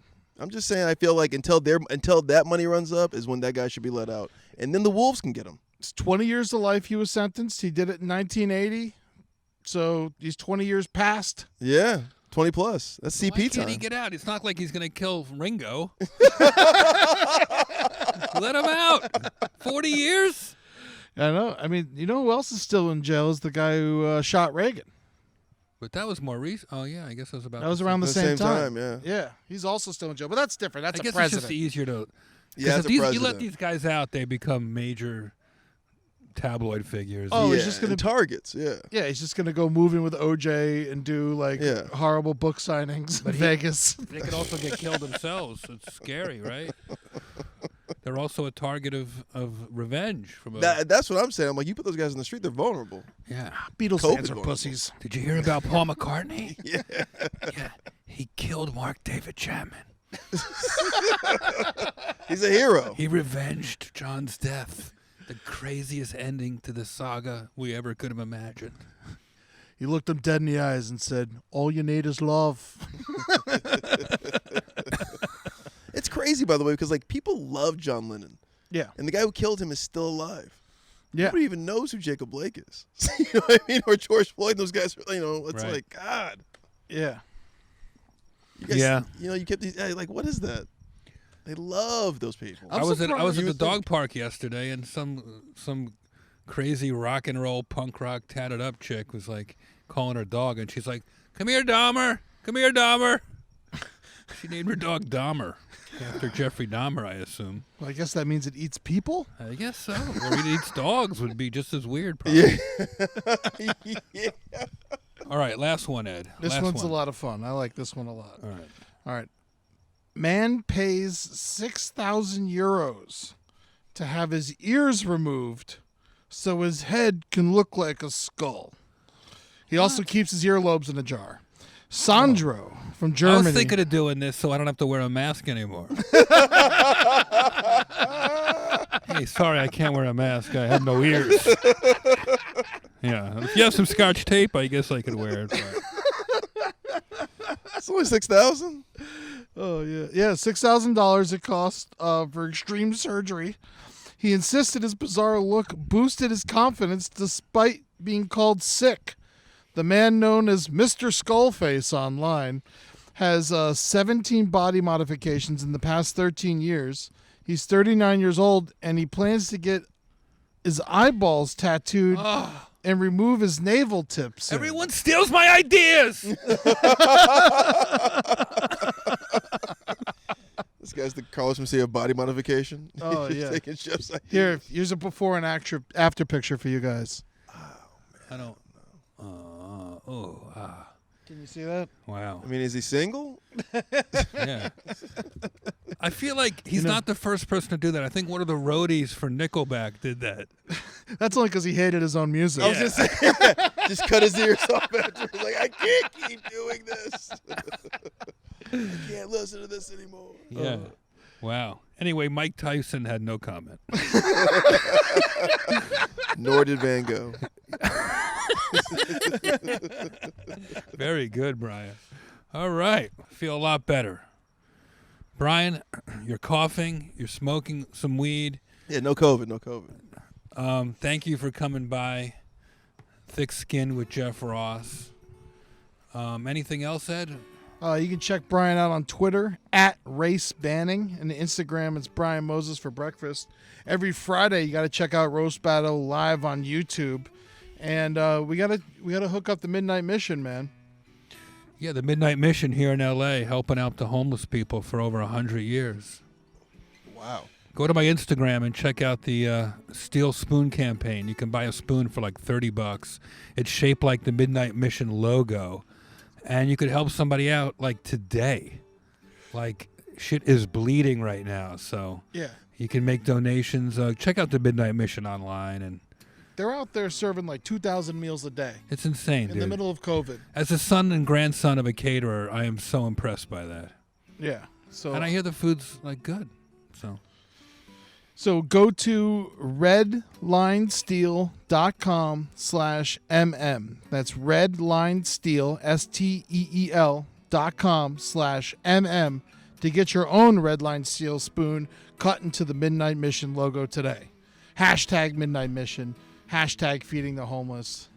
I'm just saying, I feel like until that money runs up is when that guy should be let out, and then the Wolves can get him. It's 20 years to life he was sentenced. He did it in 1980, so he's 20 years past. Yeah, 20 plus. That's CP Why can't time. he get out? It's not like he's going to kill Ringo. Let him out. 40 years? I know. I mean, you know who else is still in jail is the guy who shot Reagan. But that was more recent. Oh, yeah, I guess it was about That was the around the same time. yeah. Yeah, he's also still in jail, but that's different. That's I a guess president. it's just easier to... Yeah, Because as a you president. let these guys out, they become major tabloid figures. Oh, yeah, he's just gonna and targets. Yeah. Yeah, he's just gonna go move in with OJ and do like Yeah. horrible book signings But in he- Vegas. They could also get killed themselves. It's scary, right? They're also a target of revenge from a... That's what I'm saying. I'm like, you put those guys in the street, they're vulnerable. Yeah. Beatles COVID fans are going. pussies. Did you hear about Paul McCartney? Yeah. Yeah. He killed Mark David Chapman. He's a hero. He revenged John's death. The craziest ending to the saga we ever could have imagined. He looked him dead in the eyes and said, "All you need is love." It's crazy, by the way, because like people love John Lennon, Yeah, and the guy who killed him is still alive. yeah. Nobody even knows who Jacob Blake is. You know what I mean? Or George Floyd. Those guys. You know, it's Right. like God. Yeah. You guys, Yeah. You know, you kept these. Like, what is that? They love those people. I'm I was at surprised the you dog think- park yesterday, and some crazy rock and roll punk rock tatted up chick was like calling her dog, and she's like, "Come here, Dahmer! Come here, Dahmer!" She named her dog Dahmer after Jeffrey Dahmer, I assume. Well, I guess that means it eats people. I guess so. Or it eats dogs would be just as weird. Probably. Yeah. Yeah. All right, last one, Ed. This Last one's one. a lot of fun. I like this one a lot. All right. All right. Man pays 6,000 euros to have his ears removed so his head can look like a skull. He also keeps his earlobes in a jar. Sandro from Germany. I was thinking of doing this so I don't have to wear a mask anymore. Hey, sorry, I can't wear a mask. I have no ears. Yeah, if you have some Scotch tape, I guess I could wear it. But... It's only 6,000. Oh, yeah. Yeah, $6,000 it cost for extreme surgery. He insisted his bizarre look boosted his confidence despite being called sick. The man known as Mr. Skullface online has 17 body modifications in the past 13 years. He's 39 years old, and he plans to get his eyeballs tattooed and remove his navel tips. Everyone steals my ideas. This guy's the Carlos Mencia of body modification. Oh, He's yeah. taking chef's ideas. Here's a before and after picture for you guys. I don't. Can you see that? Wow. I mean, is he single? Yeah. I feel like he's not the first person to do that. I think one of the roadies for Nickelback did that. That's only because he hated his own music. I was just saying, just cut his ears off after. Like, I can't keep doing this. I can't listen to this anymore. Yeah. Wow. Anyway, Mike Tyson had no comment. Nor did Van Gogh. Very good, Brian. All right. Feel a lot better. Brian, you're coughing. You're smoking some weed. Yeah, no COVID, no COVID. Thank you for coming by. Thick Skin with Jeff Ross. Anything else, Ed? You can check Brian out on Twitter @racebanning, and Instagram it's Brian Moses for breakfast. Every Friday you got to check out Roast Battle live on YouTube, and we gotta hook up the Midnight Mission, man. Yeah, the Midnight Mission here in L.A. helping out the homeless people for over 100 years. Wow. Go to my Instagram and check out the Steel Spoon campaign. You can buy a spoon for like $30. It's shaped like the Midnight Mission logo. And you could help somebody out like today. Like shit is bleeding right now. So Yeah. you can make donations. Check out the Midnight Mission online. And They're out there serving like 2,000 meals a day it's insane, in dude. the middle of COVID. As a son and grandson of a caterer, I am so impressed by that. Yeah. So And I hear the food's like good. So go to redlinesteel.com/mm. That's redlinesteel, STEEL.com/mm to get your own Red Line Steel spoon cut into the Midnight Mission logo today. # Midnight Mission. # feeding the homeless.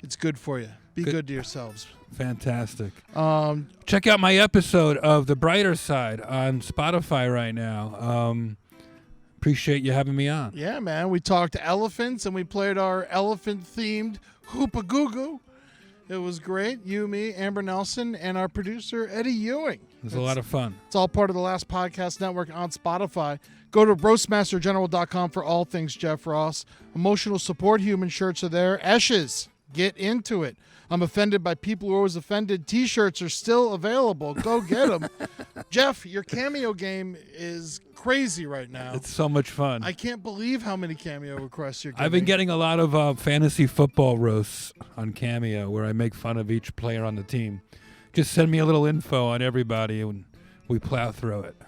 It's good for you. Be good to yourselves. Fantastic. Check out my episode of The Brighter Side on Spotify right now. Appreciate you having me on. Yeah, man. We talked elephants and we played our elephant-themed Hoopa-Goo-Goo. It was great. You, me, Amber Nelson, and our producer, Eddie Ewing. It was a lot of fun. It's all part of the Last Podcast Network on Spotify. Go to roastmastergeneral.com for all things Jeff Ross. Emotional support human shirts are there. Eshes, get into it. I'm offended by people who are always offended. T-shirts are still available. Go get them. Jeff, your Cameo game is crazy right now. It's so much fun. I can't believe how many Cameo requests you're getting. I've been getting a lot of fantasy football roasts on Cameo where I make fun of each player on the team. Just send me a little info on everybody and we plow through it.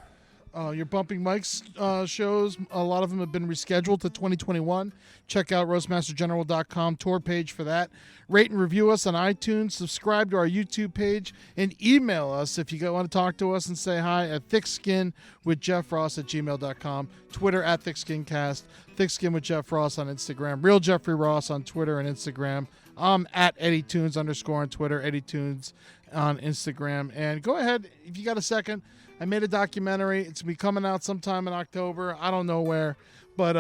Your Bumping Mike's shows, a lot of them have been rescheduled to 2021. Check out roastmastergeneral.com tour page for that. Rate and review us on iTunes. Subscribe to our YouTube page. And email us if you want to talk to us and say hi at thickskinwithjeffross@gmail.com. Twitter @thickskincast. Thickskin with Jeff Ross on Instagram. Real Jeffrey Ross on Twitter and Instagram. I'm at EddieTunes _ on Twitter. EddieTunes on Instagram. And go ahead, if you got a second, I made a documentary. It's going to be coming out sometime in October. I don't know where, but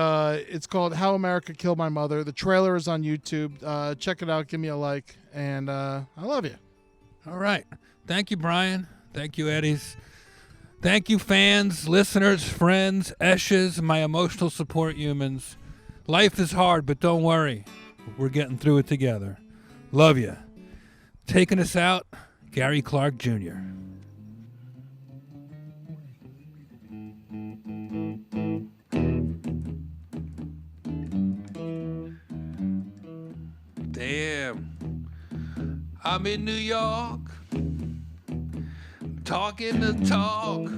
it's called How America Killed My Mother. The trailer is on YouTube. Check it out. Give me a like. And I love you. All right. Thank you, Brian. Thank you, Eddies. Thank you, fans, listeners, friends, Eshes, my emotional support humans. Life is hard, but don't worry. We're getting through it together. Love you. Taking us out, Gary Clark Jr. Damn. I'm in New York, talking the talk.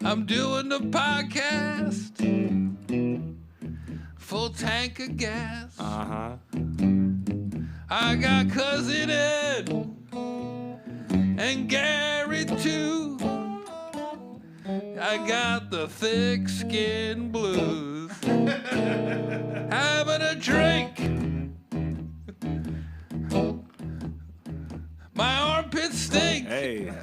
I'm doing the podcast, full tank of gas. I got Cousin Ed and Gary too. I got the thick skin blues. Having a drink. My armpits stink. Hey.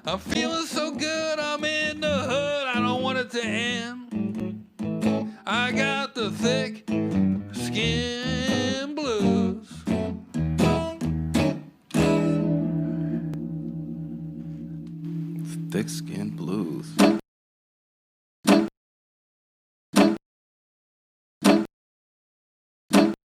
I'm feeling so good, I'm in the hood, I don't want it to end. I got the thick skin blues. Thick skin blues.